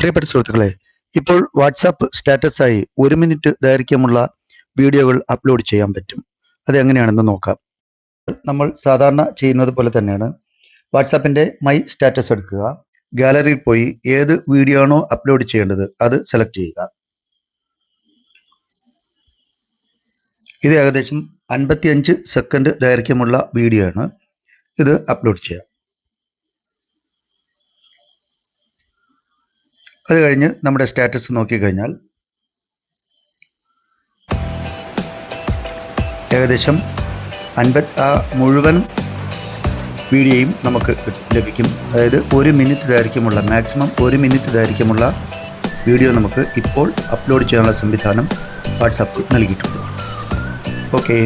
പ്രിയപ്പെട്ട സുഹൃത്തുക്കളെ, ഇപ്പോൾ വാട്സാപ്പ് സ്റ്റാറ്റസായി 1 മിനിറ്റ് ദൈർഘ്യമുള്ള വീഡിയോകൾ അപ്ലോഡ് ചെയ്യാൻ പറ്റും. അത് എങ്ങനെയാണെന്ന് നോക്കാം. നമ്മൾ സാധാരണ ചെയ്യുന്നത് പോലെ തന്നെയാണ്. വാട്സാപ്പിൻ്റെ മൈ സ്റ്റാറ്റസ് എടുക്കുക. ഗാലറിയിൽ പോയി ഏത് വീഡിയോ ആണോ അപ്ലോഡ് ചെയ്യേണ്ടത് അത് സെലക്ട് ചെയ്യുക. ഇത് ഏകദേശം 55 സെക്കൻഡ് ദൈർഘ്യമുള്ള വീഡിയോ ആണ്. ഇത് അപ്ലോഡ് ചെയ്യാം. അത് കഴിഞ്ഞ് നമ്മുടെ സ്റ്റാറ്റസ് നോക്കിക്കഴിഞ്ഞാൽ ഏകദേശം മുഴുവൻ വീഡിയോയും നമുക്ക് ലഭിക്കും. അതായത് 1 മിനിറ്റ് ദൈർഘ്യമുള്ള മാക്സിമം 1 മിനിറ്റ് ദൈർഘ്യമുള്ള വീഡിയോ നമുക്ക് ഇപ്പോൾ അപ്ലോഡ് ചെയ്യാനുള്ള സംവിധാനം വാട്സാപ്പ് നൽകിയിട്ടുണ്ട്. ഓക്കെ.